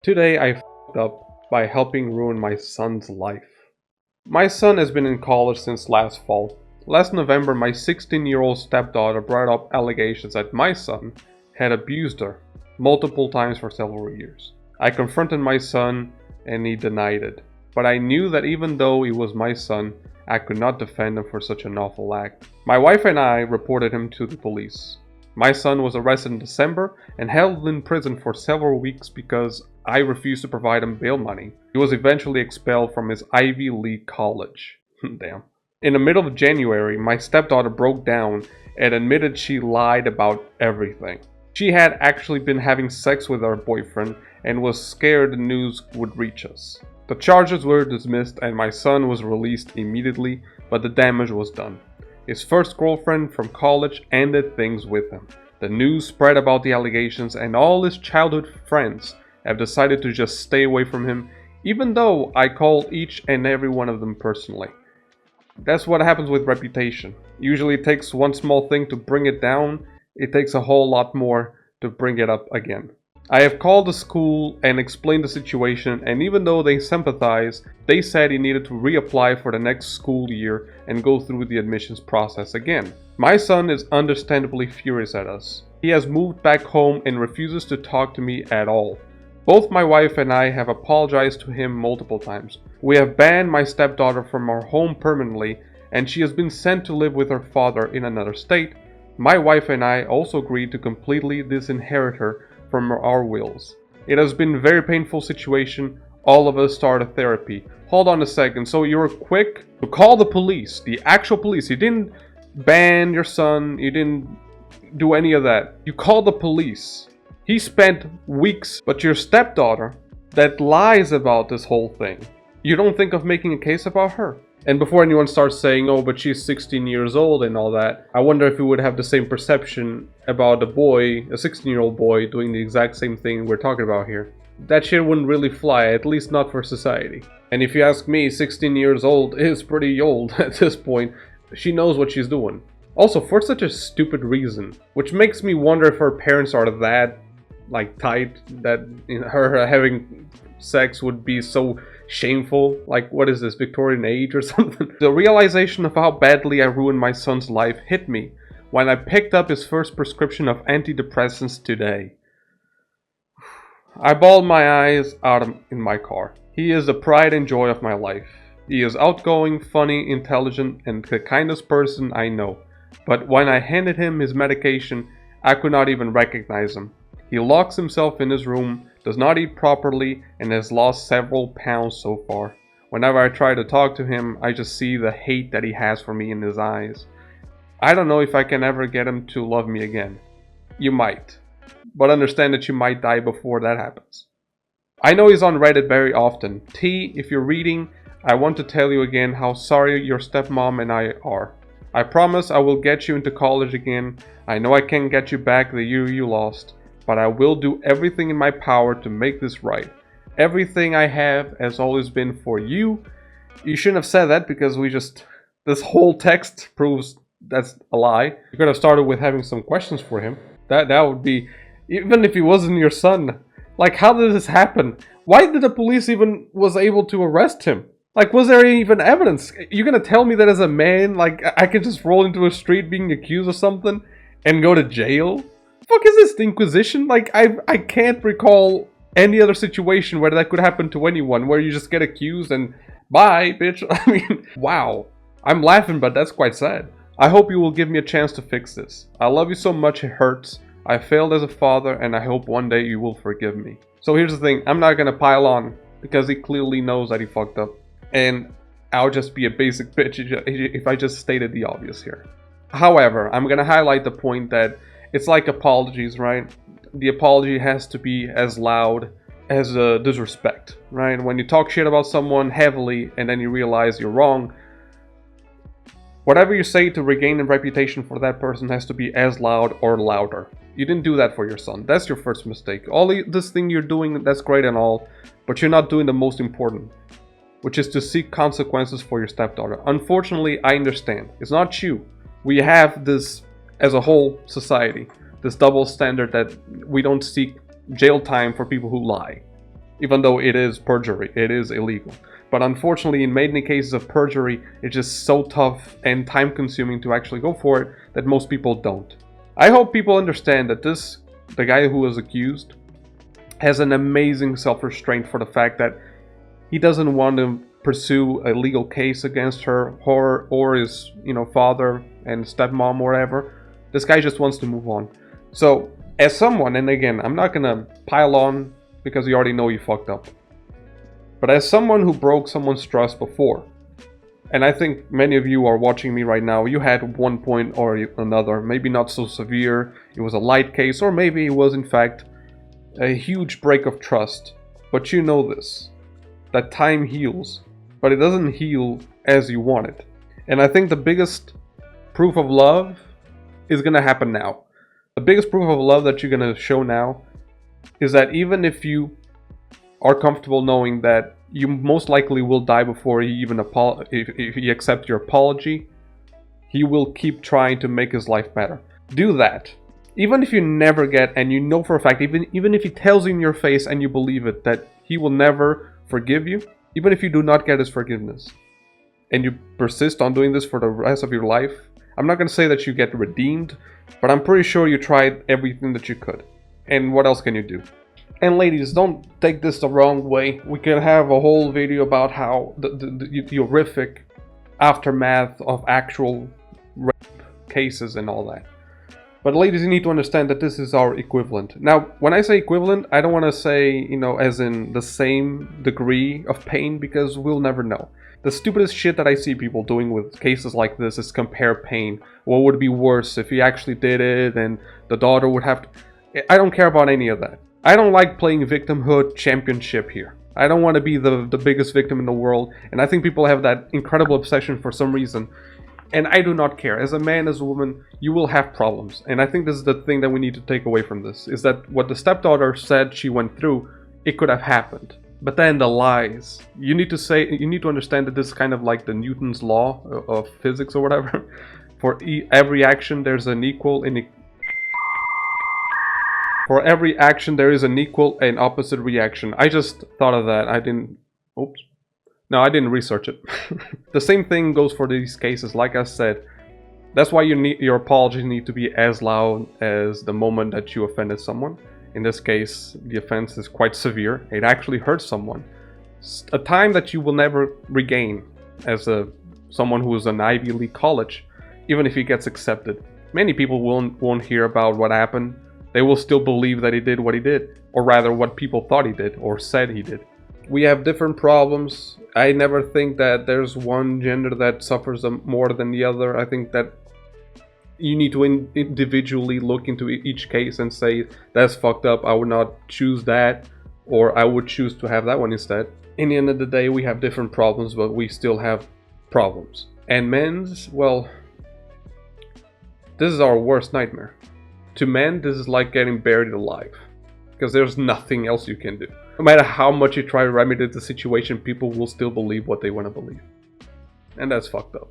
Today I fucked up by helping ruin my son's life. My son has been in college since last fall. Last November, my 16-year-old stepdaughter brought up allegations that my son had abused her multiple times for several years. I confronted my son and he denied it. But I knew that even though he was my son, I could not defend him for such an awful act. My wife and I reported him to the police. My son was arrested in December and held in prison for several weeks because I refused to provide him bail money. He was eventually expelled from his Ivy League college. Damn. In the middle of January, my stepdaughter broke down and admitted she lied about everything. She had actually been having sex with her boyfriend and was scared the news would reach us. The charges were dismissed and my son was released immediately, but the damage was done. His first girlfriend from college ended things with him. The news spread about the allegations and all his childhood friends have decided to just stay away from him, even though I called each and every one of them personally. That's what happens with reputation. Usually it takes one small thing to bring it down, it takes a whole lot more to bring it up again. I have called the school and explained the situation, and even though they sympathize, they said he needed to reapply for the next school year and go through the admissions process again. My son is understandably furious at us. He has moved back home and refuses to talk to me at all. Both my wife and I have apologized to him multiple times. We have banned my stepdaughter from our home permanently, and she has been sent to live with her father in another state. My wife and I also agreed to completely disinherit her from our wills. It has been a very painful situation. All of us started therapy. Hold on a second, so you were quick to call the police, the actual police. You didn't ban your son, you didn't do any of that. You called the police. He spent weeks, but your stepdaughter that lies about this whole thing, you don't think of making a case about her? And before anyone starts saying, oh, but she's 16 years old and all that, I wonder if we would have the same perception about a boy, a 16-year-old boy, doing the exact same thing we're talking about here. That shit wouldn't really fly, at least not for society. And if you ask me, 16 years old is pretty old at this point. She knows what she's doing. Also, for such a stupid reason, which makes me wonder if her parents are that, tight, that her having sex would be so shameful. Like, what is this, Victorian age or something? The realization of how badly I ruined my son's life hit me when I picked up his first prescription of antidepressants today. I bawled my eyes out in my car. He is the pride and joy of my life. He is outgoing, funny, intelligent, and the kindest person I know. But when I handed him his medication, I could not even recognize him. He locks himself in his room, does not eat properly, and has lost several pounds so far. Whenever I try to talk to him, I just see the hate that he has for me in his eyes. I don't know if I can ever get him to love me again. You might, but understand that you might die before that happens. I know he's on Reddit very often. T, if you're reading, I want to tell you again how sorry your stepmom and I are. I promise I will get you into college again. I know I can't get you back the year you lost, but I will do everything in my power to make this right. Everything I have has always been for you. You shouldn't have said that because this whole text proves that's a lie. You could have started with having some questions for him. That would be, even if he wasn't your son. Like, how did this happen? Why did the police even was able to arrest him? Like, was there even evidence? You're gonna tell me that as a man, like, I could just roll into a street being accused of something and go to jail? Fuck is this, the Inquisition? Like, I can't recall any other situation where that could happen to anyone, where you just get accused and bye, bitch. I mean, wow. I'm laughing, but that's quite sad. I hope you will give me a chance to fix this. I love you so much, it hurts. I failed as a father, and I hope one day you will forgive me. So here's the thing, I'm not gonna pile on, because he clearly knows that he fucked up. And I'll just be a basic bitch if I just stated the obvious here. However, I'm gonna highlight the point that it's like apologies, right? The apology has to be as loud as disrespect, right? When you talk shit about someone heavily and then you realize you're wrong, whatever you say to regain a reputation for that person has to be as loud or louder. You didn't do that for your son. That's your first mistake. This thing you're doing, that's great and all, but you're not doing the most important, which is to seek consequences for your stepdaughter. Unfortunately, I understand. It's not you. We have this, as a whole society, this double standard that we don't seek jail time for people who lie. even though it is perjury, it is illegal. But unfortunately, in many cases of perjury, it's just so tough and time consuming to actually go for it that most people don't. I hope people understand that the guy who was accused, has an amazing self-restraint for the fact that he doesn't want to pursue a legal case against her or his, father and stepmom or whatever. This guy just wants to move on. So, as someone, and again, I'm not gonna pile on because you already know you fucked up. But as someone who broke someone's trust before, and I think many of you are watching me right now, you had one point or another, maybe not so severe, it was a light case, or maybe it was in fact a huge break of trust. But you know this, that time heals, but it doesn't heal as you want it. And I think the biggest proof of love is gonna happen now. The biggest proof of love that you're gonna show now is that even if you are comfortable knowing that you most likely will die before he even if he accepts your apology, he will keep trying to make his life better. Do that. Even if you never get, and you know for a fact, even if he tells you in your face and you believe it, that he will never forgive you, even if you do not get his forgiveness, and you persist on doing this for the rest of your life, I'm not going to say that you get redeemed, but I'm pretty sure you tried everything that you could. And what else can you do? And ladies, don't take this the wrong way. We could have a whole video about how the horrific aftermath of actual rape cases and all that. But ladies, you need to understand that this is our equivalent. Now, when I say equivalent, I don't want to say, as in the same degree of pain, because we'll never know. The stupidest shit that I see people doing with cases like this is compare pain. What would be worse if he actually did it and the daughter would have to... I don't care about any of that. I don't like playing victimhood championship here. I don't want to be the biggest victim in the world, and I think people have that incredible obsession for some reason. And I do not care. As a man, as a woman, you will have problems. And I think this is the thing that we need to take away from this, is that what the stepdaughter said she went through, it could have happened. But then the lies. You need to understand that this is kind of like the Newton's law of physics or whatever. For every action, there's an equal and for every action, there is an equal and opposite reaction. I just thought of that. I didn't research it. The same thing goes for these cases. Like I said, that's why your apologies need to be as loud as the moment that you offended someone. In this case, the offense is quite severe. It actually hurts someone. A time that you will never regain as someone who is an Ivy League college, even if he gets accepted. Many people won't hear about what happened. They will still believe that he did what he did, or rather what people thought he did or said he did. We have different problems. I never think that there's one gender that suffers more than the other. I think that you need to individually look into each case and say, that's fucked up, I would not choose that, or I would choose to have that one instead. In the end of the day, we have different problems, but we still have problems. And men's, well, this is our worst nightmare. To men, this is like getting buried alive, because there's nothing else you can do. No matter how much you try to remedy the situation, people will still believe what they want to believe. And that's fucked up.